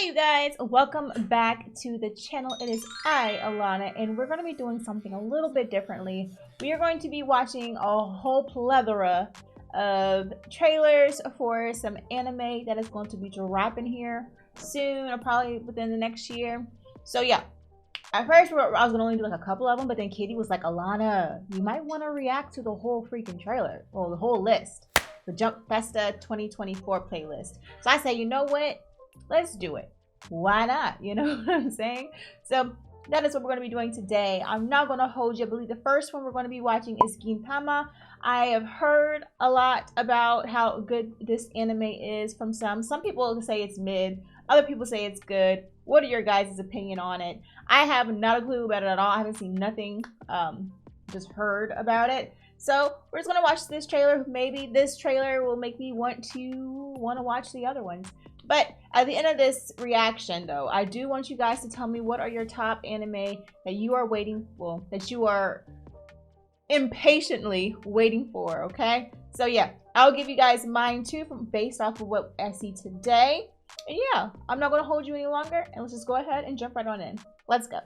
you guys, welcome back to the channel. It is I, Alana, and we're going to be doing something a little bit differently. We are going to be watching a whole plethora of trailers for some anime that is going to be dropping here soon, or probably within the next year. So yeah, at first I was going to only do like a couple of them, but then Kitty was like, Alana, you might want to react to the whole freaking trailer, or the whole list. The Jump Festa 2024 playlist. So I say, you know what? Let's do it. Why not? You know what I'm saying? So that is what we're going to be doing today. I'm not going to hold you. I believe the first one we're going to be watching is Gintama. I have heard a lot about how good this anime is from some. Some people say it's mid. Other people say it's good. What are your guys' opinion on it? I have not a clue about it at all. I haven't seen nothing. Just heard about it. So we're just gonna watch this trailer. Maybe this trailer will make me want to watch the other ones. But at the end of this reaction, though, I do want you guys to tell me what are your top anime that you are waiting for, that you are impatiently waiting for. Okay, so yeah, I'll give you guys mine too, based off of what I see today. And yeah, I'm not gonna hold you any longer, and let's just go ahead and jump right on in. Let's go.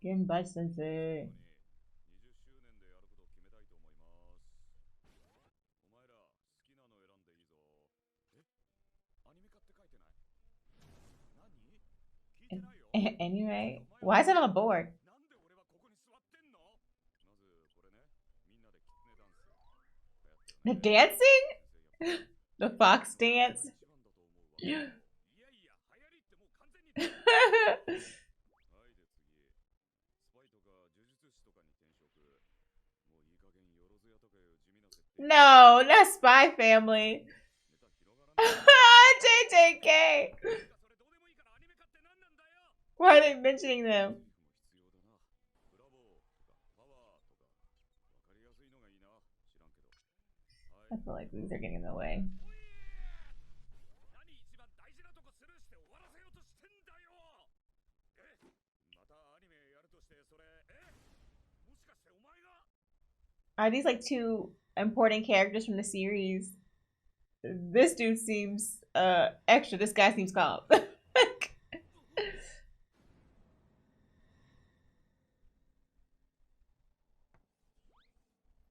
Ginpachi-sensei. Anyway, why is it on the board? The dancing? The fox dance? No, not Spy Family. JJK. Why are they mentioning them? I feel like these are getting in the way. Are these like two important characters from the series? This dude seems extra. This guy seems calm.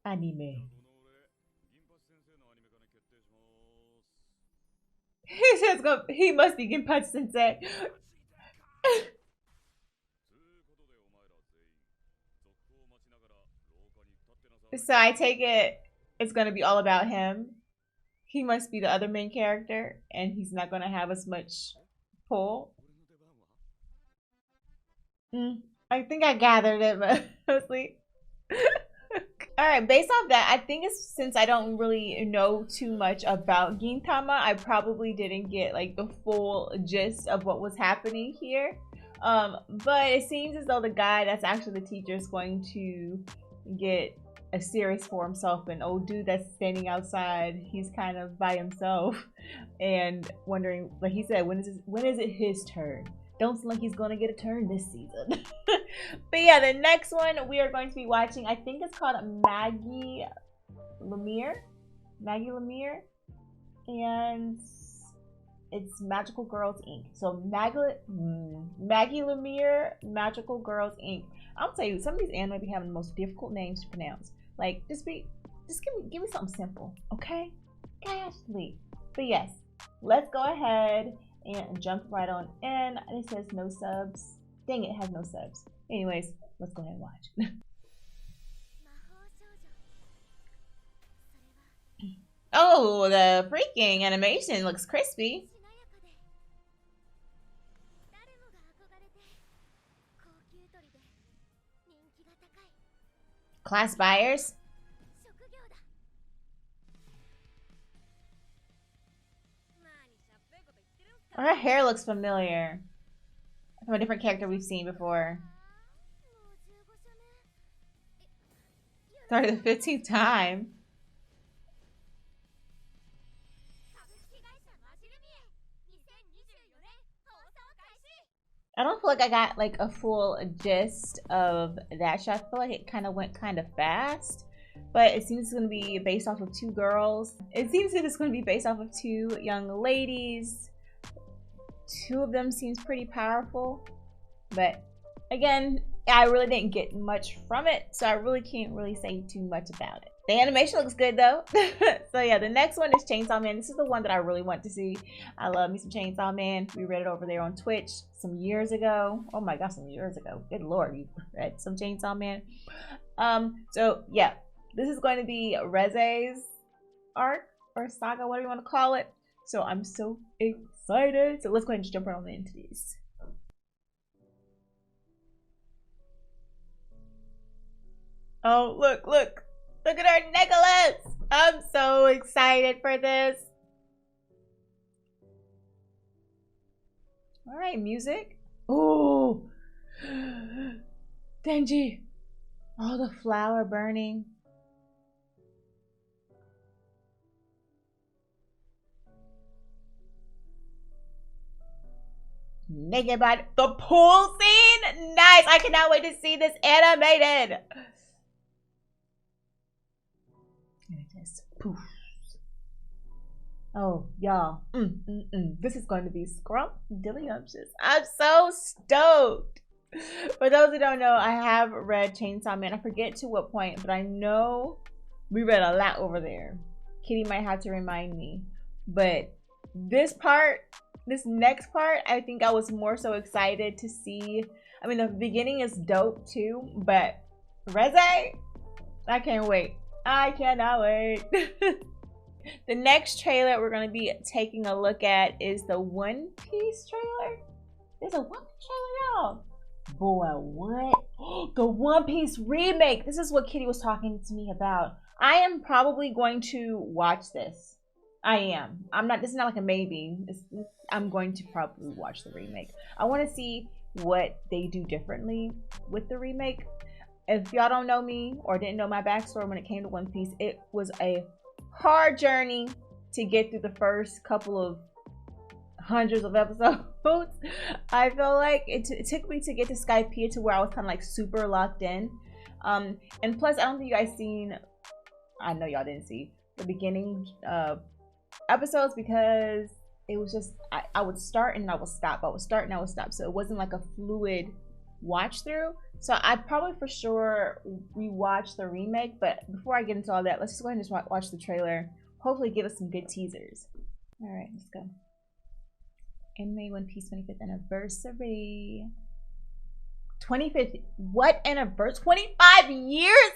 Anime. He says he must be Ginpachi-sensei. So I take it's gonna be all about him. He must be the other main character, and he's not gonna have as much pull. I think I gathered it, but mostly. Alright, based off that, I think it's since I don't really know too much about Gintama, I probably didn't get like the full gist of what was happening here. But it seems as though the guy that's actually the teacher is going to get a series for himself, and old dude that's standing outside, he's kind of by himself and wondering, like he said, when is it his turn? Don't seem like he's gonna get a turn this season. But yeah, the next one we are going to be watching, I think it's called Magilumiere, and it's Magical Girls Inc. So Magilumiere Magical Girls Inc. I'll tell you, some of these anime be having the most difficult names to pronounce. Like, just give me something simple, okay? Ashley. But yes, let's go ahead and jump right on in. It says no subs. Dang, it has no subs. Anyways, let's go ahead and watch. Oh, the freaking animation looks crispy. Class buyers. Her hair looks familiar from a different character we've seen before. Sorry, the 15th time. I don't feel like I got like a full gist of that show. I feel like it kind of went kind of fast. but it seems it's going to be based off of 2 girls. It seems that it's going to be based off of 2 young ladies. 2 of them seems pretty powerful, but again, I really didn't get much from it, so I really can't really say too much about it. The animation looks good though. So yeah, the next one is Chainsaw Man. This is the one that I really want to see. I love me some Chainsaw Man. We read it over there on Twitch some years ago. Oh my gosh, some years ago. Good lord, we read some Chainsaw Man. So yeah, this is going to be Reze's arc or saga, whatever you want to call it. So I'm so excited. So let's go ahead and just jump right on into these. Oh, look, look. Look at our necklace. I'm so excited for this. All right, music. Oh, Denji. Oh, the flower burning. Naked body. The pool scene? Nice. I cannot wait to see this animated. Poof. Oh, y'all. This is going to be scrumptious. I'm so stoked. For those who don't know, I have read Chainsaw Man. I forget to what point, but I know we read a lot over there. Kitty might have to remind me. But this part, this next part, I think I was more so excited to see. I mean, the beginning is dope too, but Reze, I can't wait. I cannot wait. The next trailer we're going to be taking a look at is the One Piece trailer. There's a One Piece trailer, y'all. Boy, what? The One Piece remake. This is what Kitty was talking to me about. I am probably going to watch this. I am. I'm not. This is not like a maybe. I'm going to probably watch the remake. I want to see what they do differently with the remake. If y'all don't know me or didn't know my backstory when it came to One Piece, it was a hard journey to get through the first couple of hundreds of episodes. I feel like it took me to get to Skypiea to where I was kind of like super locked in. And plus, I don't think you guys seen, I know y'all didn't see the beginning episodes because it was just, I would start and I would stop. I would start and I would stop. So it wasn't like a fluid watch through. So I'd probably for sure rewatch the remake, but before I get into all that, let's just go ahead and just watch the trailer. Hopefully give us some good teasers. All right, let's go. Anime One Piece 25th anniversary. 25th, what anniversary? 25 years?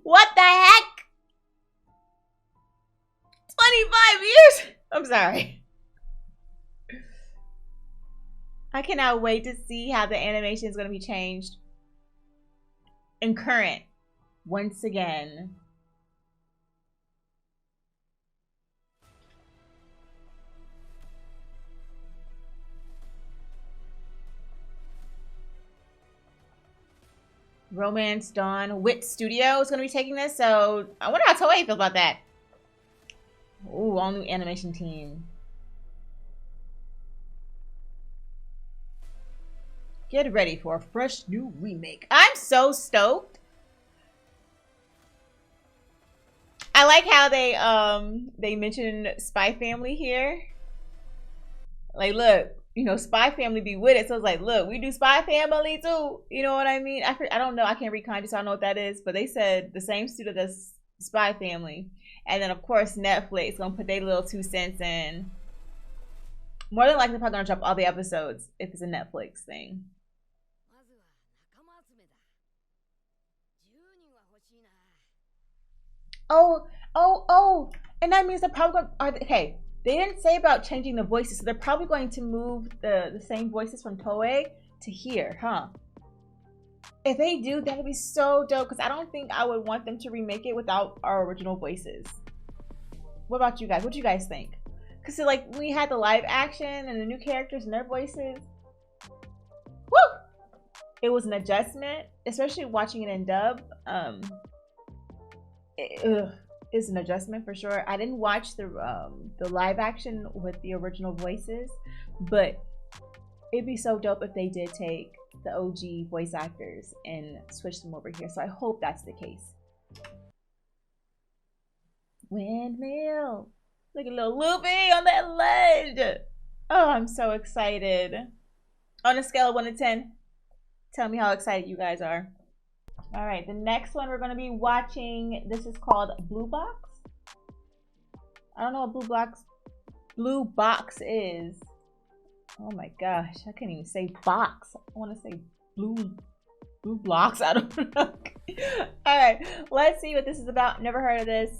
What the heck? 25 years? I'm sorry. I cannot wait to see how the animation is going to be changed and current once again. Romance Dawn Wit Studio is going to be taking this, so I wonder how Toei feels about that. Ooh, all new animation team. Get ready for a fresh new remake. I'm so stoked. I like how they mentioned Spy Family here. Like, look, you know, Spy Family be with it. So it's like, look, we do Spy Family too. You know what I mean? I don't know. I can't read kanji, so I don't know what that is. But they said the same studio that's Spy Family. And then, of course, Netflix gonna put their little 2 cents in. More than likely, they're probably gonna drop all the episodes if it's a Netflix thing. Oh, and that means they're probably going to, okay, they didn't say about changing the voices, so they're probably going to move the same voices from Toei to here, huh? If they do, that would be so dope, because I don't think I would want them to remake it without our original voices. What about you guys? What do you guys think? Because like, we had the live action and the new characters and their voices. Woo! It was an adjustment, especially watching it in dub. Is an adjustment for sure. I didn't watch the live action with the original voices, but it'd be so dope if they did take the OG voice actors and switch them over here. So I hope that's the case. Windmill. Look at little Luffy on that ledge. Oh, I'm so excited. On a scale of 1 to 10, tell me how excited you guys are. All right, the next one we're going to be watching, this is called Blue Box. I don't know what Blue Box is. Oh my gosh, I can't even say box. I want to say blue blocks. I don't know. All right, let's see what this is about. Never heard of this.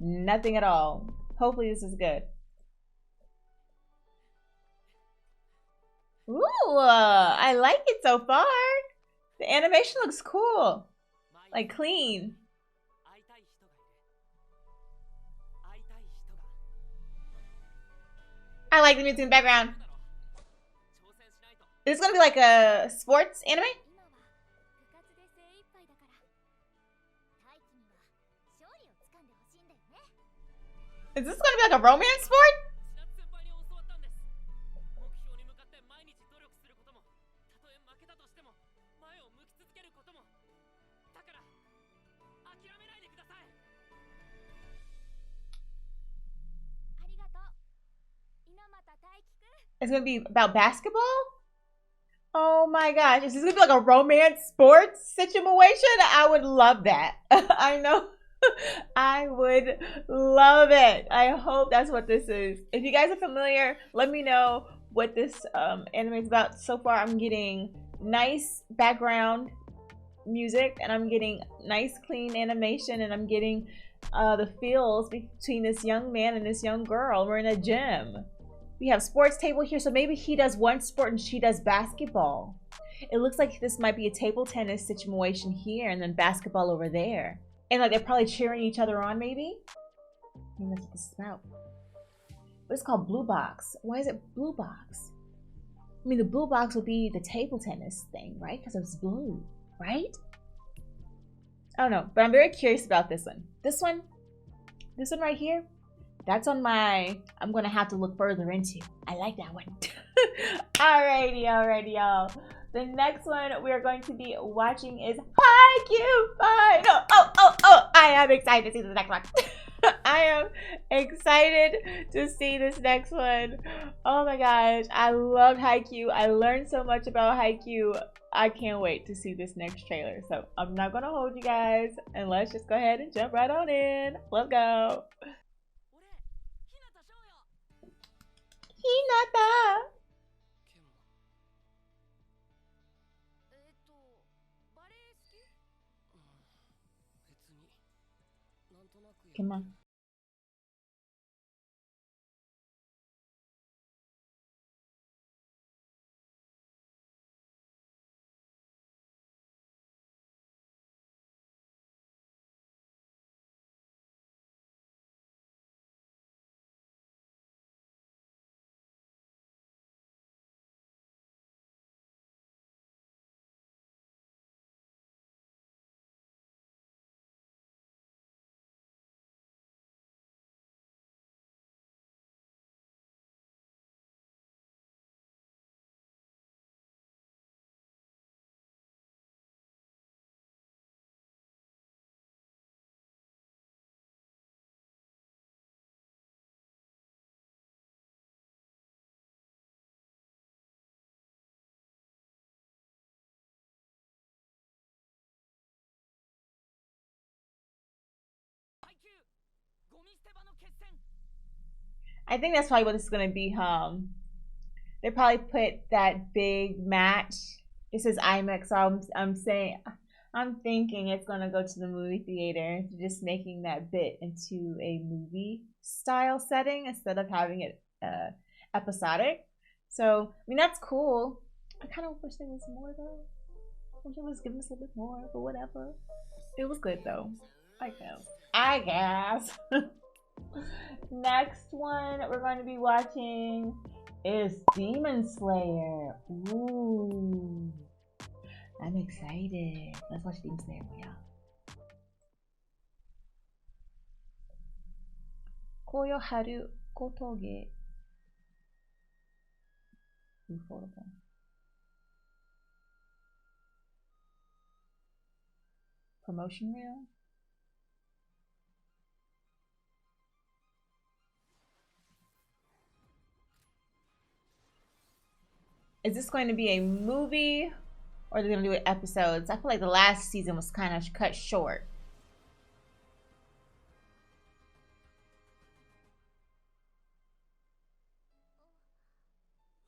Nothing at all. Hopefully this is good. Ooh, I like it so far. The animation looks cool. Like clean. I like the music in the background. Is this gonna be like a sports anime? Is this gonna be like a romance sport? It's gonna be about basketball? Oh my gosh, is this gonna be like a romance sports situation? I would love that. I know. I would love it. I hope that's what this is. If you guys are familiar, let me know what this anime is about. So far, I'm getting nice background music, and I'm getting nice, clean animation, and I'm getting the feels between this young man and this young girl. We're in a gym. We have sports table here, so maybe he does one sport and she does basketball. It looks like this might be a table tennis situation here and then basketball over there. And like they're probably cheering each other on, maybe? I think that's what this is about. But it's called Blue Box. Why is it Blue Box? I mean, the blue box would be the table tennis thing, right? Because it's blue, right? I don't know, but I'm very curious about this one. This one right here, that's on my, I'm gonna have to look further into. I like that one. Alrighty, y'all. The next one we're going to be watching is Haikyu. Oh, I am excited to see the next one. I am excited to see this next one. Oh my gosh, I love Haikyu. I learned so much about Haikyu. I can't wait to see this next trailer. So I'm not gonna hold you guys, and let's just go ahead and jump right on in. Let's go. Hinata. Come on. I think that's probably what this is gonna be, They probably put that big match. It says IMAX, so I'm thinking it's gonna go to the movie theater. Just making that bit into a movie style setting instead of having it episodic. So I mean that's cool. I kind of wish there was more though. I wish it was giving us a little bit more, but whatever. It was good though. I guess. Next one we're going to be watching is Demon Slayer. Ooh. I'm excited. Let's watch Demon Slayer, y'all. Koyo Haru Kotoge. Affordable. Promotion reel. Is this going to be a movie or are they going to do it episodes? I feel like the last season was kind of cut short.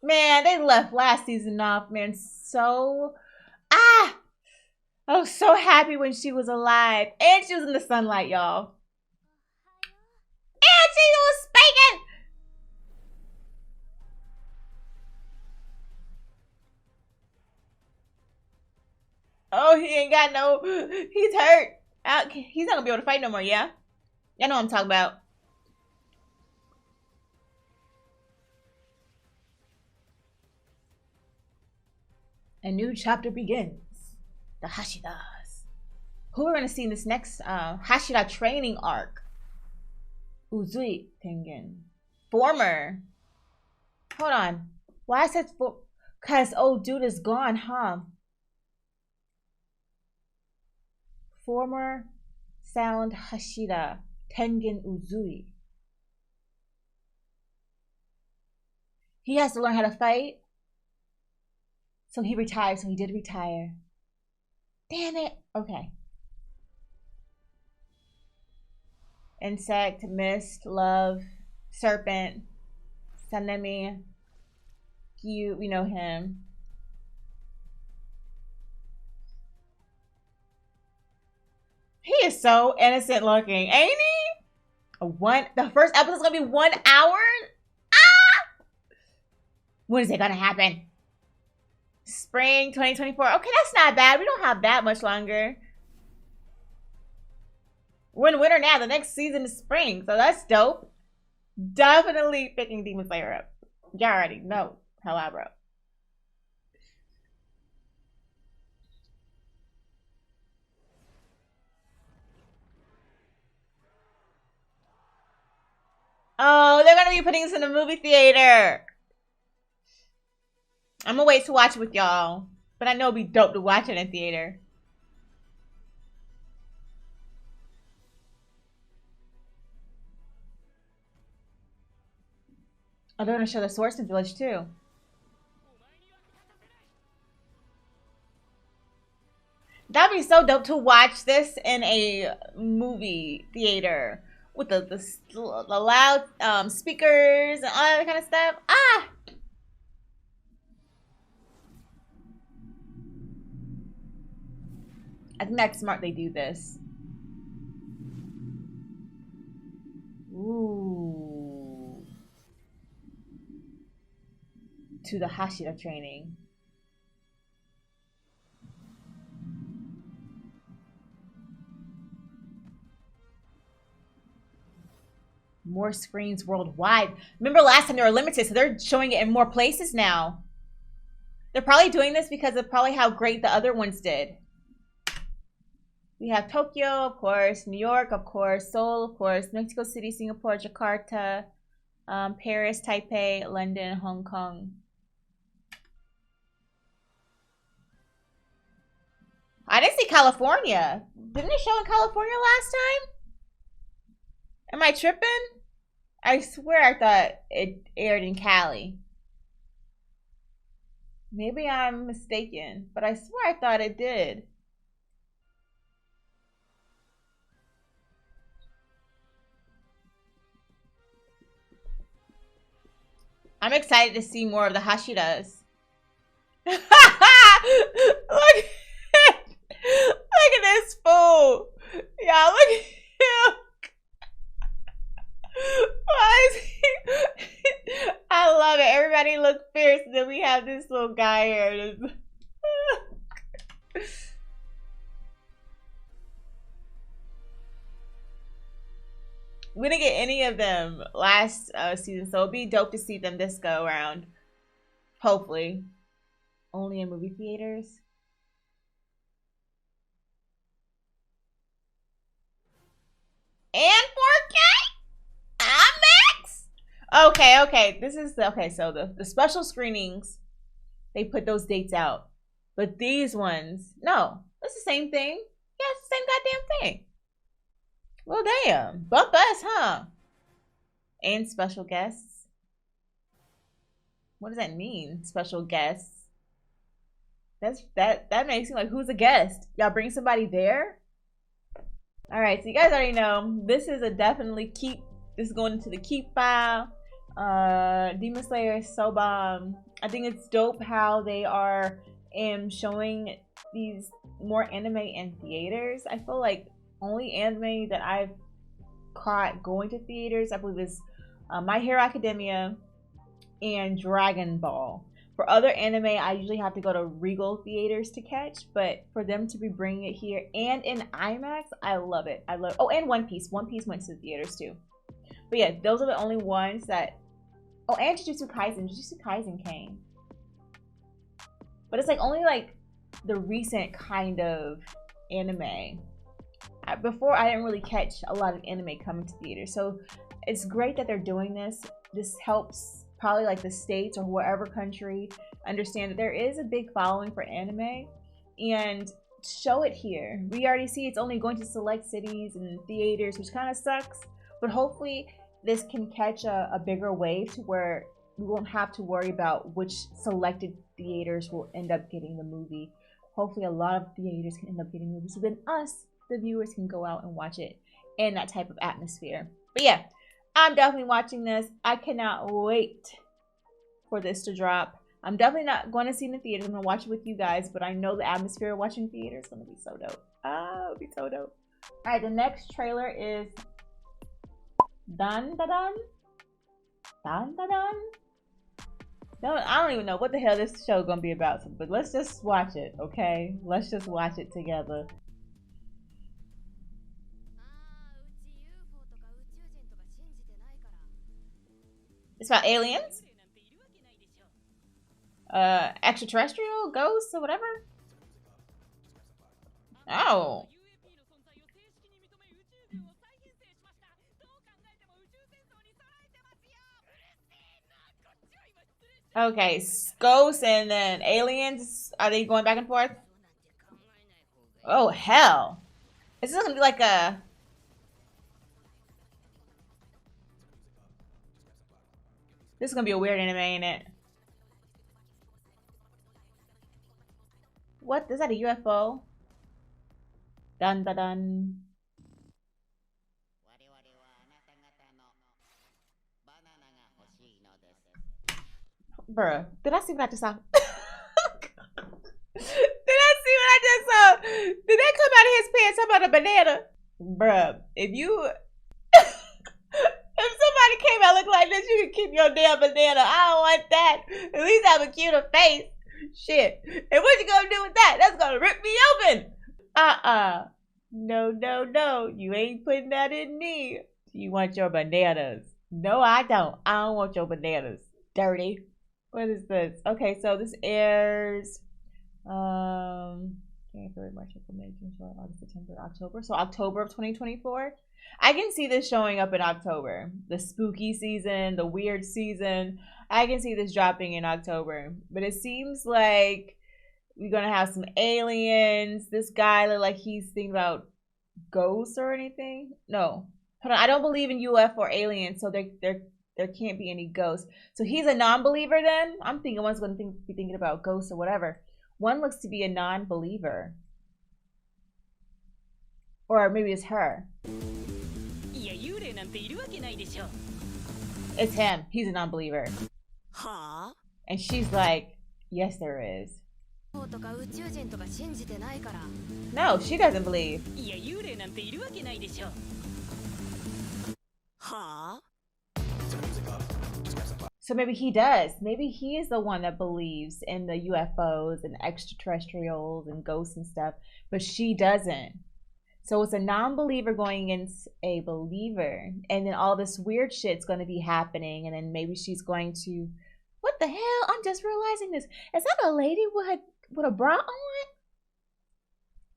Man, they left last season off, man. So, I was so happy when she was alive. And she was in the sunlight, y'all. And she was speaking. Oh, he ain't got no, he's hurt. He's not gonna be able to fight no more, yeah? I know what I'm talking about. A new chapter begins. The Hashiras. Who we're gonna see in this next Hashira training arc? Uzui Tengen. Former. Hold on. Why I said for? Cause old dude is gone, huh? Former sound Hashira Tengen Uzui. He has to learn how to fight. So he retired. So he did retire. Damn it. Okay. Insect, mist, love, serpent, Sanemi. We know him. He is so innocent looking, ain't he? The first episode's gonna be 1 hour? Ah! When is it gonna happen? Spring 2024. Okay, that's not bad. We don't have that much longer. We're in winter now. The next season is spring, so that's dope. Definitely picking Demon Slayer up. You already know how I wrote. Oh, they're gonna be putting this in the movie theater. I'm gonna wait to watch it with y'all, but I know it'd be dope to watch it in theater. Oh, they're gonna show the Swordsman Village too. That'd be so dope to watch this in a movie theater with the loud speakers and all that kind of stuff. Ah! I think that's smart they do this. Ooh. To the Hashira training. More screens worldwide. Remember last time they were limited, so they're showing it in more places now. They're probably doing this because of probably how great the other ones did. We have Tokyo, of course, New York, of course, Seoul, of course, Mexico City, Singapore, Jakarta, Paris, Taipei, London, Hong Kong. I didn't see California. Didn't it show in California last time? Am I tripping? I swear I thought it aired in Cali. Maybe I'm mistaken, but I swear I thought it did. I'm excited to see more of the Hashiras. Look at this fool. Y'all, look at him. Why is he? I love it. Everybody looks fierce. And then we have this little guy here. We didn't get any of them last season, so it'll be dope to see them this go around. Hopefully. Only in movie theaters. And 4K? IMAX? Okay. This is okay, so the special screenings, they put those dates out. But these ones, no, it's the same thing. Yeah, it's the same goddamn thing. Well, damn. Bump us, huh? And special guests. What does that mean? Special guests. That makes me like, who's a guest? Y'all bring somebody there? All right, so you guys already know this is a definitely keep. This is going into the keep file. Demon Slayer is so bomb. I think it's dope how they are showing these more anime in theaters. I feel like only anime that I've caught going to theaters, I believe, is My Hero Academia and Dragon Ball. For other anime, I usually have to go to Regal theaters to catch, but for them to be bringing it here and in IMAX, I love it. I love. Oh, and One Piece. One Piece went to the theaters too. But yeah, those are the only ones that. Oh, and Jujutsu Kaisen. Jujutsu Kaisen came, but it's like only like the recent kind of anime. Before, I didn't really catch a lot of anime coming to theaters, so it's great that they're doing this. This helps probably like the States or wherever country understand that there is a big following for anime and show it here. We already see it's only going to select cities and theaters, which kind of sucks, but hopefully this can catch a bigger wave to where we won't have to worry about which selected theaters will end up getting the movie. Hopefully a lot of theaters can end up getting movies, so then us, the viewers, can go out and watch it in that type of atmosphere. But yeah, I'm definitely watching this. I cannot wait for this to drop. I'm definitely not going to see it in the theater. I'm going to watch it with you guys, but I know the atmosphere of watching theater is going to be so dope. Ah, it'll be so dope. All right, the next trailer is Dandadan? Dandadan? No, I don't even know what the hell this show is going to be about, but let's just watch it, okay? Let's just watch it together. It's about aliens? Extraterrestrial? Ghosts? Or whatever? Oh. Okay, ghosts and then aliens. Are they going back and forth? Oh, hell. Is this gonna be like a... This is gonna be a weird anime, ain't it? What? Is that a UFO? Dun dun dun. Bruh, did I see what I just saw? Did I see what I just saw? Did that come out of his pants? How about a banana? Bruh, if you... If somebody came out looking like this, you can keep your damn banana. I don't want that. At least have a cuter face. Shit. And what you gonna do with that? That's gonna rip me open. No, no, no. You ain't putting that in me. You want your bananas. No, I don't. I don't want your bananas. Dirty. What is this? Okay, so this airs February, March, April, May, June, July, August, September, October. So October of 2024. I can see this showing up in October. The spooky season, the weird season. I can see this dropping in October. But it seems like we're gonna have some aliens. This guy look like he's thinking about ghosts or anything. No. Hold on. I don't believe in UFO or aliens, so there can't be any ghosts. So he's a non-believer then? I'm thinking one's gonna be thinking about ghosts or whatever. One looks to be a non-believer. Or maybe it's her. It's him. He's a non-believer. Huh? And she's like, yes, there is. No, she doesn't believe. Huh? So maybe he does. Maybe he is the one that believes in the UFOs and extraterrestrials and ghosts and stuff, but she doesn't. So it's a non-believer going against a believer, and then all this weird shit's going to be happening, and then maybe she's going to... What the hell? I'm just realizing this. Is that a lady with a bra on?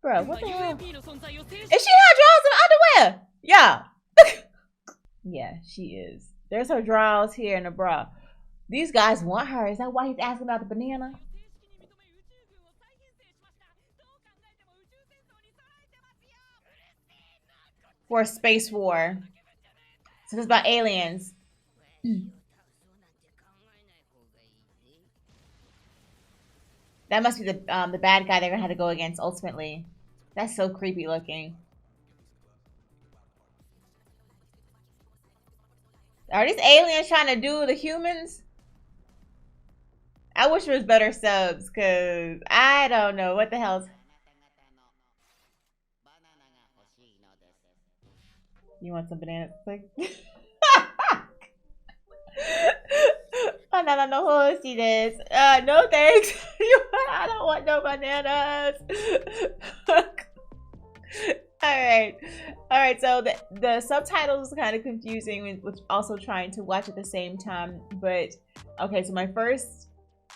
Bro, what the hell? Is she not drawers and underwear? Yeah. Yeah, she is. There's her drawers here and a bra. These guys want her. Is that why he's asking about the banana? For a space war. So this is about aliens. That must be the bad guy they're gonna have to go against ultimately. That's so creepy looking. Are these aliens trying to do the humans? I wish there was better subs, cause I don't know what the hell's. You want some bananas, quick? Banana no hoshi desu. No thanks. I don't want no bananas. Alright, so the subtitles are kind of confusing with also trying to watch at the same time. But okay, so my first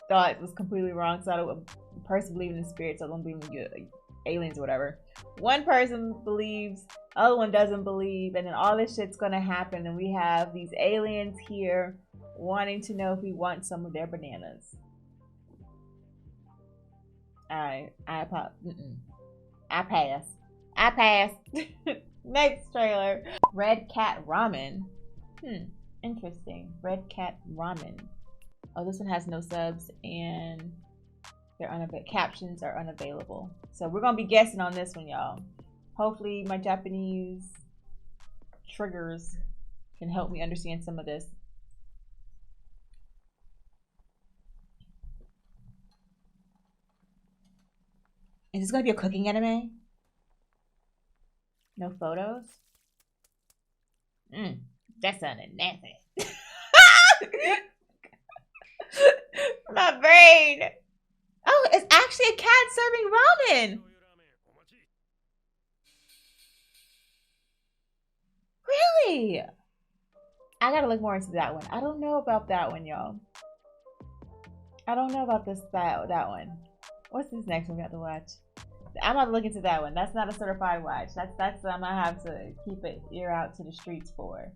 thought was completely wrong. So I don't person believe in the spirits, I don't believe in aliens or whatever. One person believes, the other one doesn't believe, and then all this shit's gonna happen, and we have these aliens here wanting to know if we want some of their bananas. Alright, I pass. I pass. Next trailer. Red Cat Ramen. Interesting. Red Cat Ramen. Oh, this one has no subs and their captions are unavailable. So we're gonna be guessing on this one, y'all. Hopefully my Japanese triggers can help me understand some of this. Is this gonna be a cooking anime? No photos? That sounded nasty. My brain. Oh, it's actually a cat serving ramen. Really? I gotta look more into that one. I don't know about that one, y'all. I don't know about that one. What's this next one we have to watch? I'm about to look into that one. That's not a certified watch. That's I'm gonna have to keep it ear out to the streets for.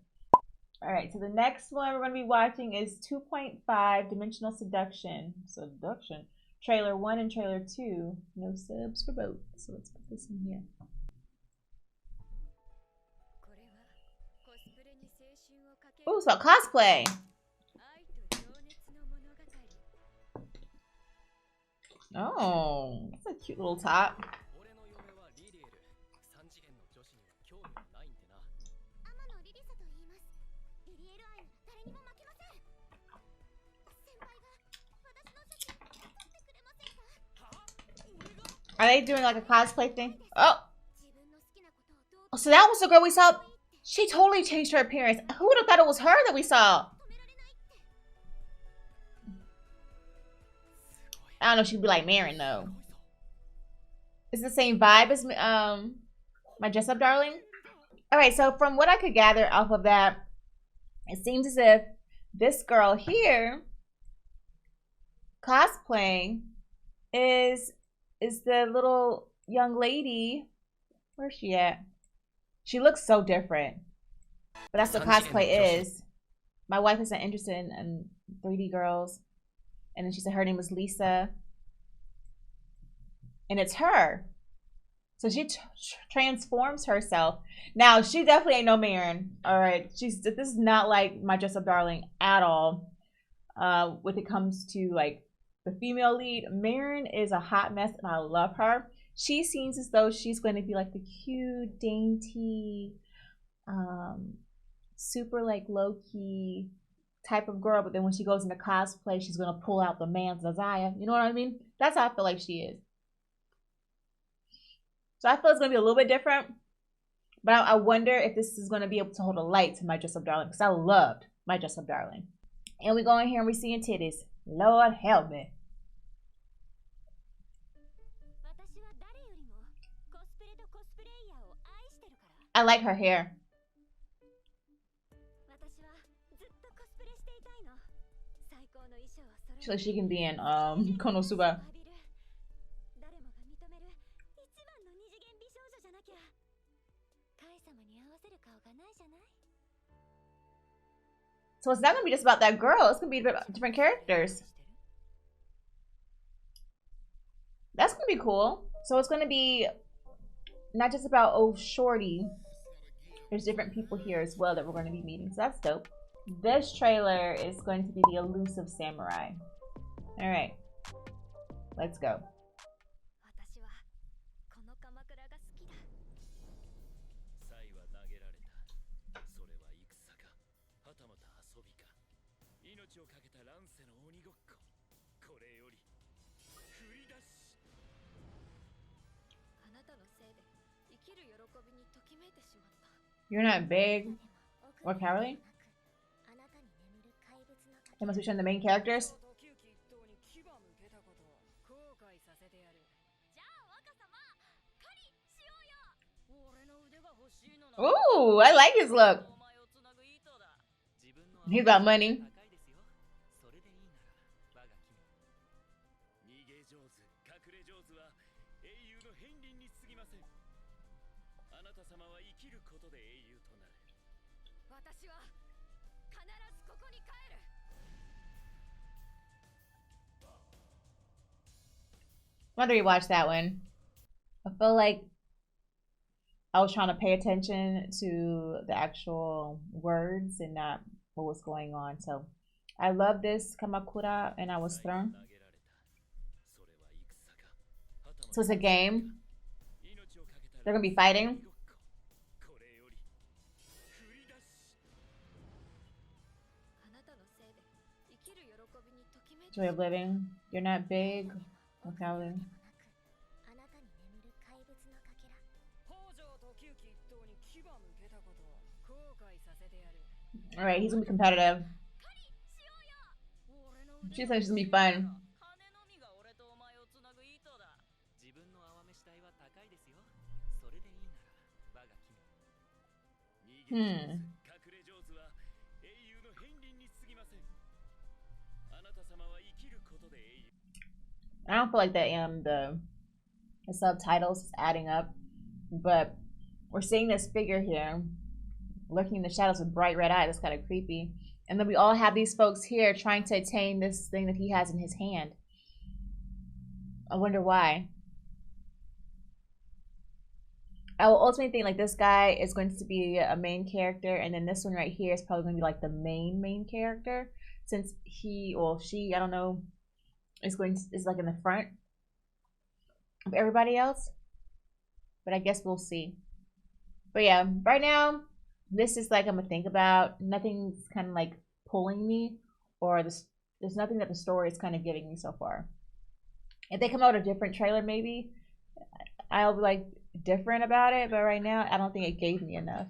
Alright, so the next one we're gonna be watching is 2.5 Dimensional Seduction. Trailer 1 and trailer 2. No subs for both. So let's put this in here. Ooh, so cosplay. Oh, that's a cute little top. Are they doing like a cosplay thing? Oh, so that was the girl we saw. She totally changed her appearance. Who would have thought it was her that we saw? I don't know if she'd be like Marin though. It's the same vibe as my Dress Up Darling. Alright, so from what I could gather off of that, it seems as if this girl here cosplaying is the little young lady. Where's she at? She looks so different. But that's what cosplay is. My wife isn't interested in 3D girls. And then she said her name was Lisa. And it's her. So she transforms herself. Now, she definitely ain't no Marin. Alright. This is not like my Dress Up Darling at all. When it comes to like the female lead. Marin is a hot mess and I love her. She seems as though she's going to be like the cute, dainty, super like low-key type of girl, but then when she goes into cosplay, she's gonna pull out the man's desire. You know what I mean? That's how I feel like she is. So I feel it's gonna be a little bit different, but I wonder if this is gonna be able to hold a light to my Dress Up Darling, because I loved my Dress Up Darling. And we go in here and we're seeing titties. Lord help me. I like her hair. So she can be in Konosuba. So it's not gonna be just about that girl, it's gonna be different characters. That's gonna be cool. So it's gonna be not just about shorty. There's different people here as well that we're gonna be meeting, so that's dope. This trailer is going to be the Elusive Samurai. Alright. Let's go. You're not big or cowardly? They must be showing the main characters. Ooh, I like his look. He's got money. I'm gonna rewatch that one. I feel like I was trying to pay attention to the actual words and not what was going on. So I love this Kamakura and I was thrown. So it's a game. They're gonna be fighting. Joy of living. You're not big. Okay. Alright, he's gonna be competitive. She thinks she's gonna be fun. I don't feel like that the subtitles is adding up, but we're seeing this figure here lurking in the shadows with bright red eyes. That's kind of creepy. And then we all have these folks here trying to attain this thing that he has in his hand. I wonder why. I will ultimately think like this guy is going to be a main character, and then this one right here is probably going to be like the main character, since he or she, I don't know, is like in the front of everybody else. But I guess we'll see. But yeah, right now this is like I'm gonna think about. Nothing's kind of like pulling me, or there's nothing that the story is kind of giving me so far. If they come out with a different trailer, maybe I'll be like different about it, but right now I don't think it gave me enough.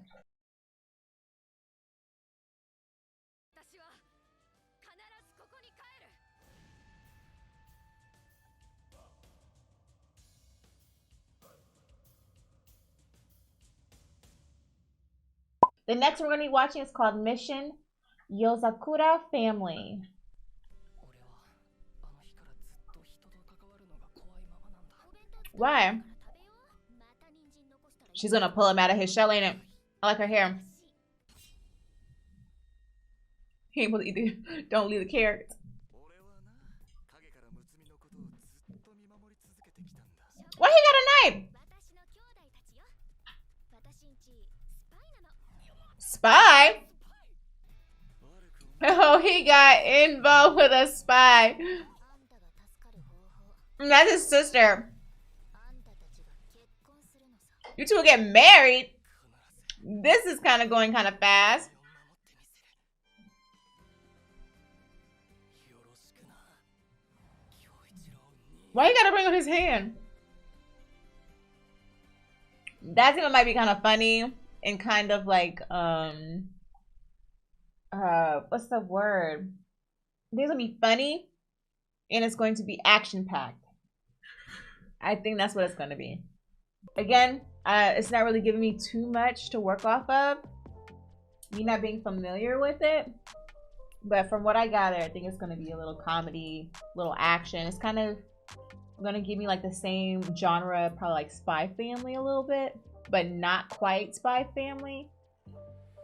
The next one we're going to be watching is called Mission Yozakura Family. Why? She's going to pull him out of his shell, ain't it? I like her hair. He ain't supposed to either. Don't leave the carrots. Why he got a knife? Spy? Oh, he got involved with a spy. That's his sister. You two will get married? This is kind of going kind of fast. Why you gotta bring up his hand? That thing might be kind of funny and kind of like what's the word? It's gonna be funny and it's going to be action packed. I think that's what it's gonna be. Again, it's not really giving me too much to work off of, me not being familiar with it, but from what I gather, I think it's gonna be a little comedy, little action. It's kind of gonna give me like the same genre, probably like Spy Family a little bit, but not quite Spy Family.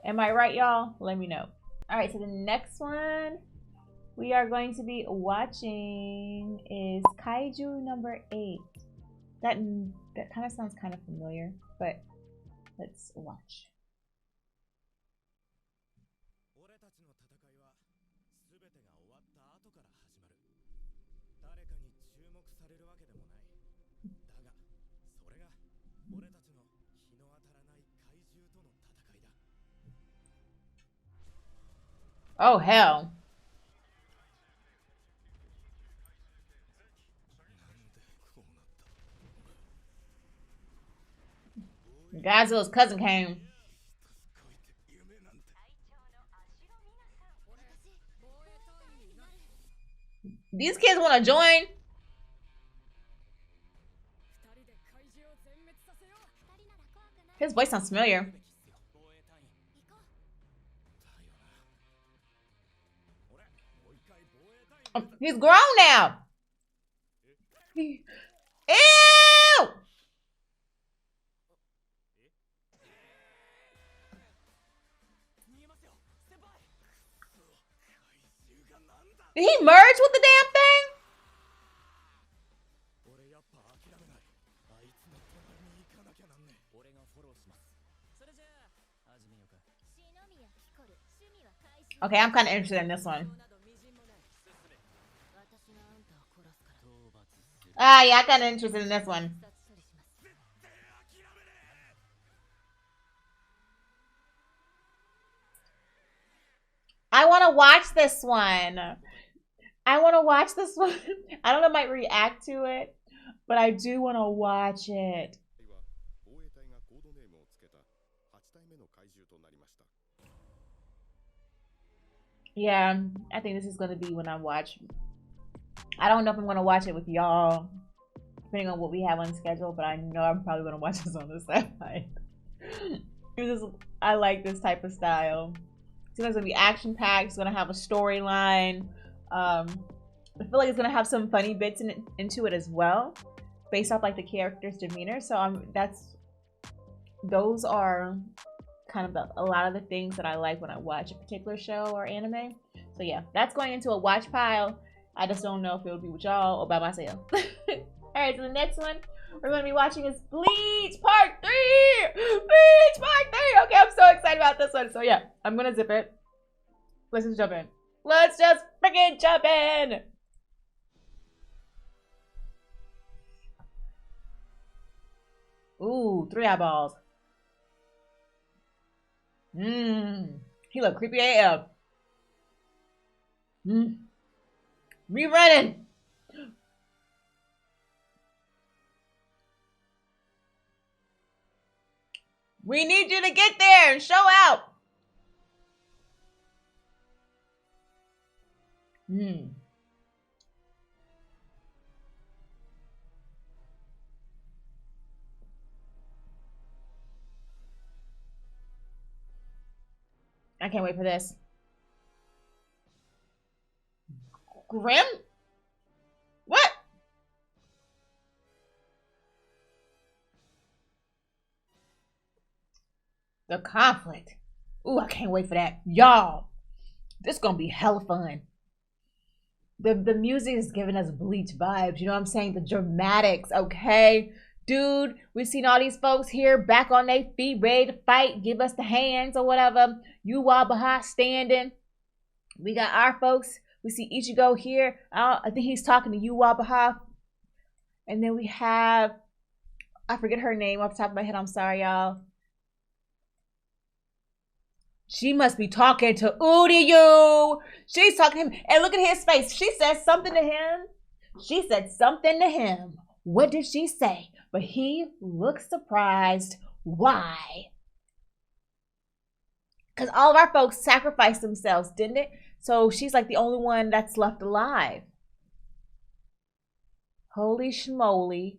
Am I right, y'all? Let me know. All right, so the next one we are going to be watching is Kaiju number 8. That kind of sounds kind of familiar, but let's watch. Oh hell. Godzilla's cousin came. These kids want to join. His voice sounds familiar. He's grown now. Ew! Did he merge with the damn thing? Okay, I'm kind of interested in this one. Ah, yeah, I'm kind of interested in this one. I want to watch this one. I want to watch this one. I don't know if I might react to it, but I do want to watch it. Yeah, I think this is going to be when I watch. I don't know if I'm going to watch it with y'all, depending on what we have on schedule, but I know I'm probably going to watch this on the side. I like this type of style. It's going to be action-packed. It's going to have a storyline. I feel like it's going to have some funny bits into it as well, based off like the character's demeanor. So those are kind of a lot of the things that I like when I watch a particular show or anime. So yeah, that's going into a watch pile. I just don't know if it'll be with y'all or by myself. Alright, so the next one we're going to be watching is Bleach Part 3! Bleach Part 3! Okay, I'm so excited about this one. So yeah, I'm going to zip it. Let's just jump in. Let's just freaking jump in! Ooh, 3 eyeballs. He look creepy AF. Me running. We need you to get there and show out. I can't wait for this. Grim? What? The conflict. Ooh, I can't wait for that. Y'all, this is gonna be hella fun. The music is giving us Bleach vibes. You know what I'm saying? The dramatics, okay? Dude, we've seen all these folks here back on their feet, ready to fight, give us the hands or whatever. Yuwabaha standing. We got our folks. We see Ichigo here. I think he's talking to Yuwabaha. And then we have, I forget her name off the top of my head. I'm sorry, y'all. She must be talking to Uryu. She's talking to him. And look at his face. She said something to him. She said something to him. What did she say? But he looks surprised. Why? Because all of our folks sacrificed themselves, didn't it? So she's like the only one that's left alive. Holy schmoly.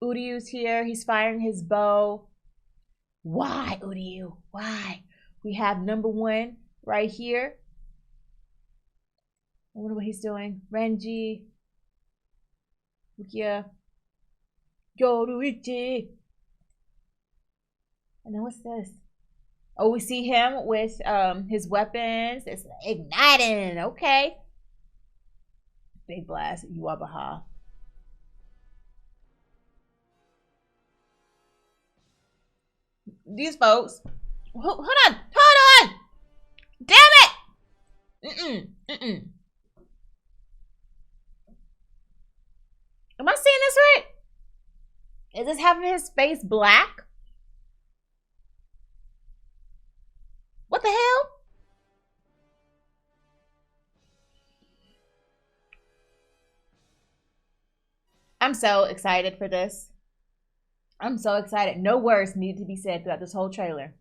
Uryu's here. He's firing his bow. Why, Uryu? Why? We have number 1 right here. I wonder what he's doing. Renji. Rukia. Yoruichi. And then what's this? Oh, we see him with his weapons. It's igniting. Okay. Big blast. Yuwabaha. These folks. Hold on. Hold on. Damn it. this right? Is this having his face black? What the hell? I'm so excited for this. I'm so excited. No words need to be said throughout this whole trailer.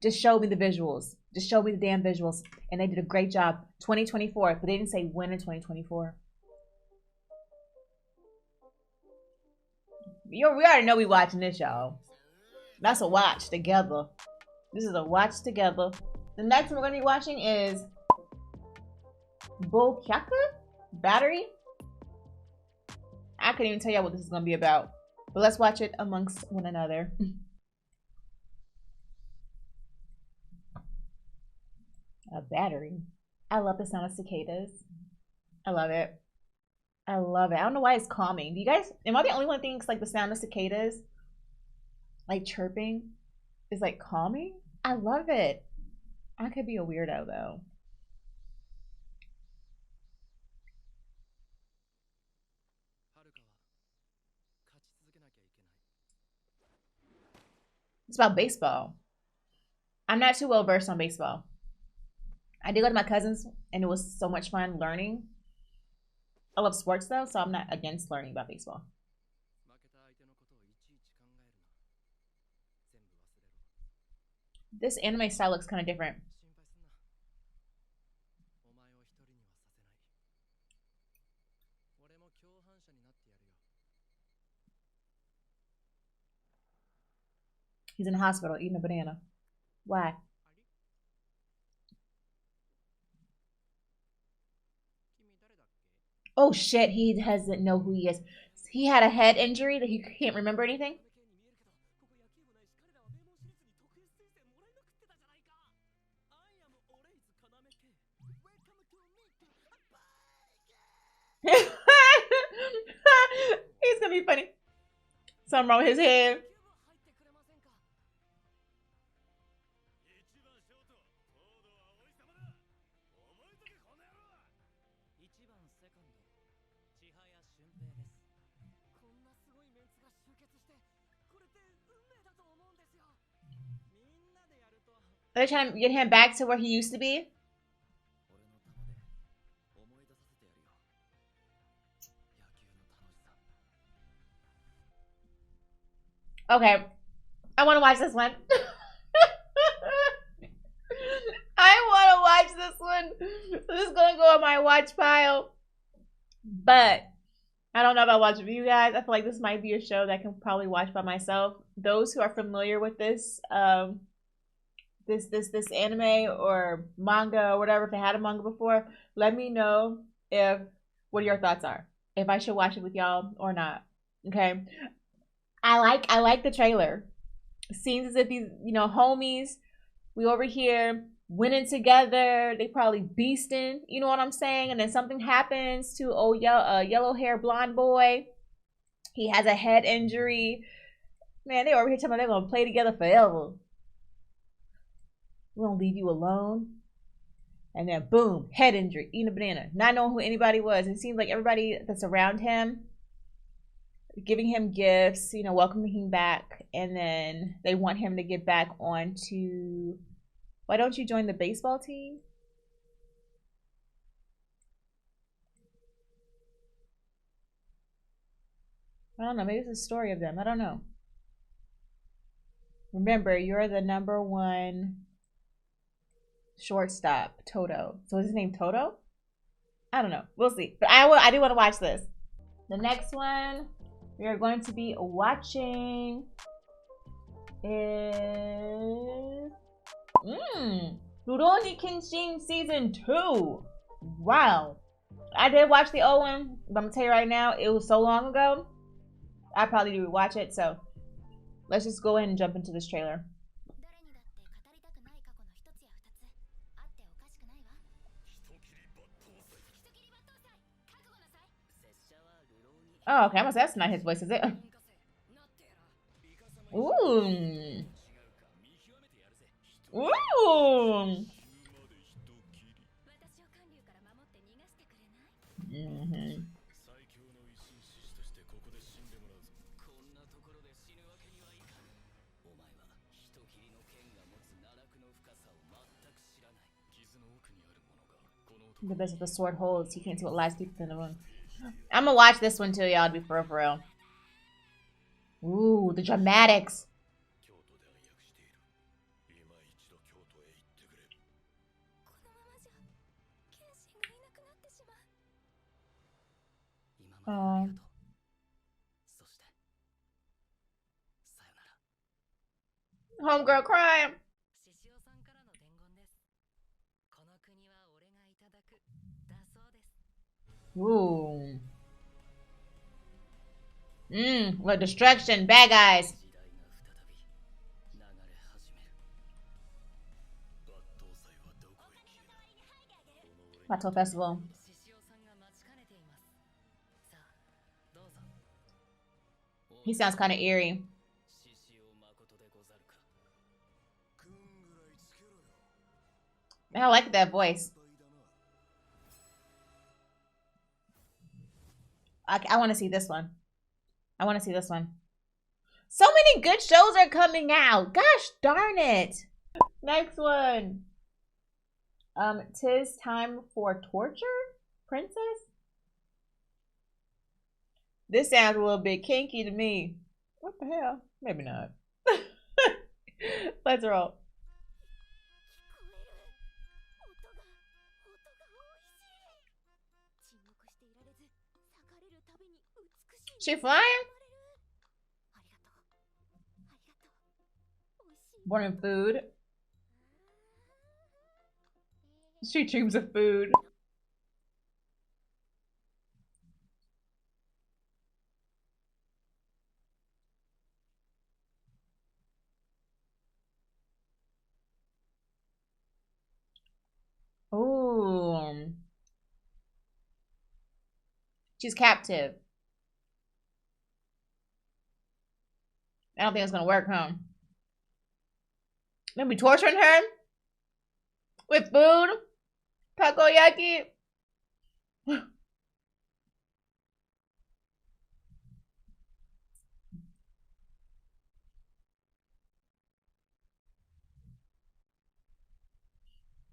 Just show me the visuals. Just show me the damn visuals. And they did a great job. 2024, but they didn't say when in 2024. We already know we watching this, y'all. That's a watch together. This is a watch together. The next one we're going to be watching is Boukyaku Battery. I couldn't even tell y'all what this is going to be about. But let's watch it amongst one another. A battery. I love the sound of cicadas. I love it. I love it. I don't know why it's calming. Do you guys, am I the only one that thinks like the sound of cicadas, like chirping, is like calming? I love it. I could be a weirdo though. It's about baseball. I'm not too well versed on baseball. I did go to my cousin's and it was so much fun learning. I love sports though, so I'm not against learning about baseball. This anime style looks kind of different. He's in the hospital eating a banana. Why? Oh shit, he doesn't know who he is. He had a head injury that he can't remember anything. He's gonna be funny. Something wrong with his head. They're trying to get him back to where he used to be. Okay, I want to watch this one. I want to watch this one. This is gonna go on my watch pile, but I don't know if I'll watch it with you guys. I feel like this might be a show that I can probably watch by myself. Those who are familiar with this, this anime or manga or whatever, if I had a manga before, let me know what your thoughts are. If I should watch it with y'all or not. Okay. I like the trailer. Seems as if these, homies, we over here winning together. They probably beasting, you know what I'm saying? And then something happens to yellow hair blonde boy. He has a head injury. Man, they over here telling me they're gonna play together forever. We're gonna leave you alone. And then boom, head injury, eating a banana, not knowing who anybody was. It seems like everybody that's around him giving him gifts, welcoming him back, and then they want him to get back onto, why don't you join the baseball team? I don't know, maybe it's a story of them, I don't know. Remember, you're the #1 shortstop, Toto. So is his name Toto? I don't know, we'll see. But I do want to watch this. The next one we are going to be watching is Rurouni Kenshin Season 2. Wow. I did watch the old one, but I'm going to tell you right now, it was so long ago. I probably do watch it, so let's just go ahead and jump into this trailer. Oh, okay. That's not his voice, is it? Ooh. Ooh. The best of the sword holds. He can't see what lies deep within the moon. I'm gonna watch this one too, y'all, to be for real. Ooh, the dramatics. Homegirl crying. Ooh. What destruction, bad guys. Battle Festival. He sounds kind of eerie. I like that voice. I want to see this one. I want to see this one. So many good shows are coming out. Gosh darn it. Next one. 'Tis Time for Torture? Princess? This sounds a little bit kinky to me. What the hell? Maybe not. Let's roll. She flying? Wanting food. She dreams of food. Ooh. She's captive. I don't think it's gonna work, huh? They'll be torturing her with food, takoyaki.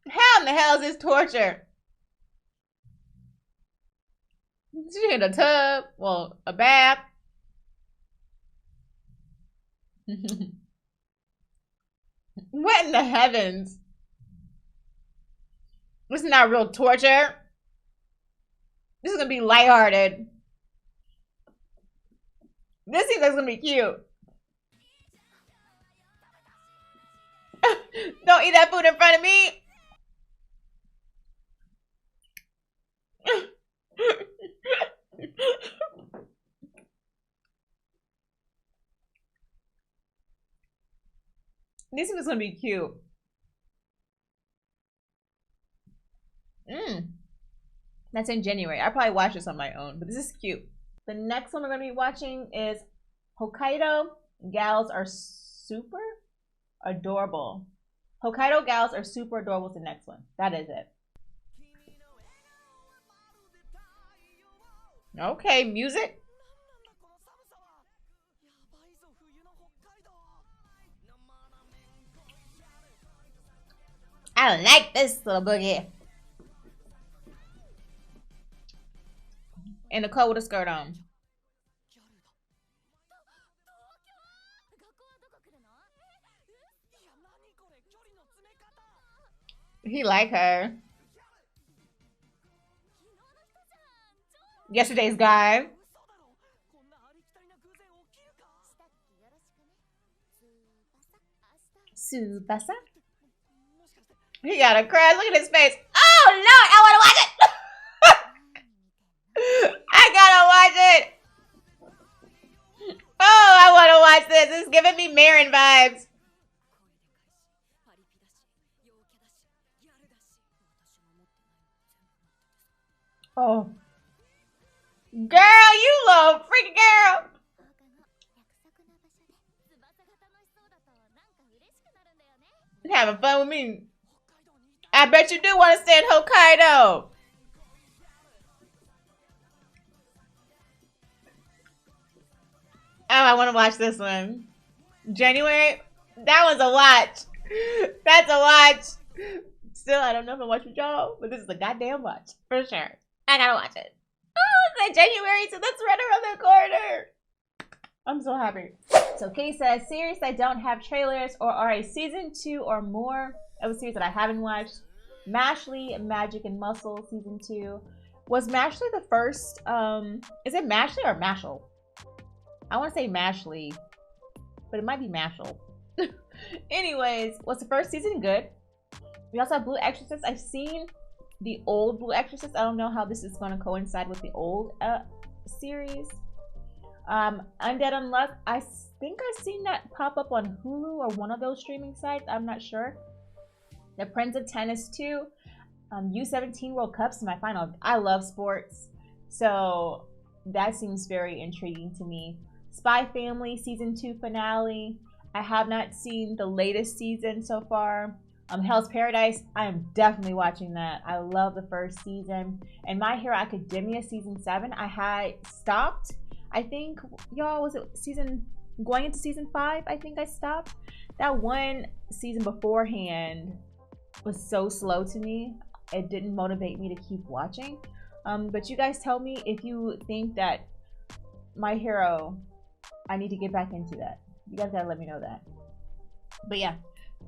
How in the hell is this torture? She in a tub, well, a bath. What in the heavens? This is not real torture. This is gonna be lighthearted. This seems like it's gonna be cute. Don't eat that food in front of me. This is gonna be cute. That's in January. I probably watch this on my own, but this is cute. The next one we're gonna be watching is Hokkaido Gals Are Super Adorable. Hokkaido Gals Are Super Adorable is the next one. That is it. Okay, music. I like this little boogie. In the coat with a skirt on. He like her. Yesterday's guy. Subasa. He got a crash. Look at his face. Oh Lord, I want to watch it. I gotta watch it. Oh, I want to watch this. This is giving me Marin vibes. Oh. Girl, you little freaky girl. Having fun with me. I bet you do want to stay in Hokkaido. I want to watch this one. January? That was a watch. That's a watch. Still, I don't know if I watch with y'all, but this is a goddamn watch. For sure. I gotta watch it. Oh, it's like January, so that's right around the corner. I'm so happy. So Kay says, series that don't have trailers or are a season 2 or more of a series that I haven't watched. Mashley, Magic and Muscle, season 2. Was Mashley the first, is it Mashley or Mashal? I want to say Mashley, but it might be Mashal. Anyways, was the first season good? We also have Blue Exorcist. I've seen the old Blue Exorcist. I don't know how this is going to coincide with the old series. Undead Unluck. I think I've seen that pop up on Hulu or one of those streaming sites. I'm not sure. The Prince of Tennis 2. U17 World Cup semifinal. I love sports, so that seems very intriguing to me. Spy Family season 2 finale. I have not seen the latest season so far. Hell's Paradise. I am definitely watching that. I love the first season. And My Hero Academia season 7. I had stopped. I think, y'all, was it going into season 5? I think I stopped. That one season beforehand was so slow to me. It didn't motivate me to keep watching. But you guys tell me if you think that My Hero, I need to get back into that. You guys gotta let me know that. But yeah,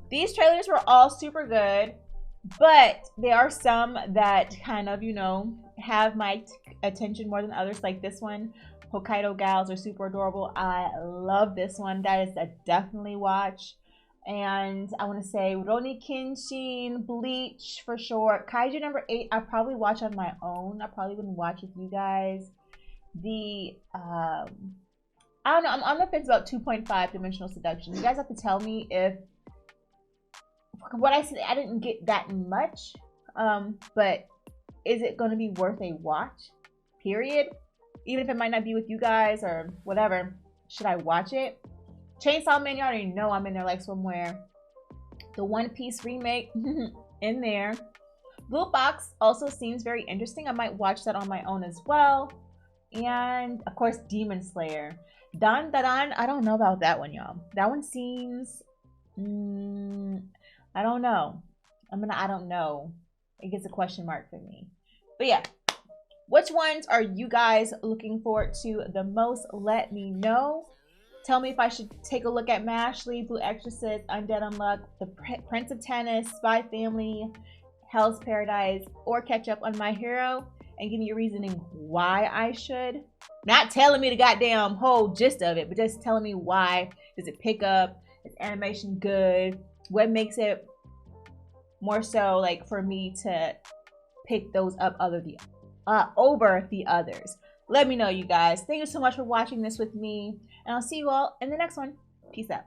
these trailers were all super good, but there are some that kind of, you know, have my attention more than others, like this one. Hokkaido Gals are super adorable. I love this one. That is a definitely watch. And I want to say Rurouni Kenshin, Bleach for sure. Kaiju number 8, I probably watch on my own. I probably wouldn't watch with you guys. The I don't know. I'm on the fence about 2.5 Dimensional Seduction. You guys have to tell me if what I said. I didn't get that much, but is it going to be worth a watch? Period. Even if it might not be with you guys or whatever, should I watch it? Chainsaw Man, you already know I'm in there like somewhere. The One Piece remake in there. Blue Box also seems very interesting. I might watch that on my own as well. And of course, Demon Slayer. Dandadan, I don't know about that one, y'all. That one seems, I don't know. I don't know. It gets a question mark for me. But yeah, which ones are you guys looking forward to the most? Let me know. Tell me if I should take a look at Mashley, Blue Exorcist, Undead Unluck, The Prince of Tennis, Spy Family, Hell's Paradise, or catch up on My Hero and give me your reasoning why I should. Not telling me the goddamn whole gist of it, but just telling me why. Does it pick up? Is animation good? What makes it more so like for me to pick those up over the others? Let me know, you guys. Thank you so much for watching this with me, and I'll see you all in the next one. Peace out.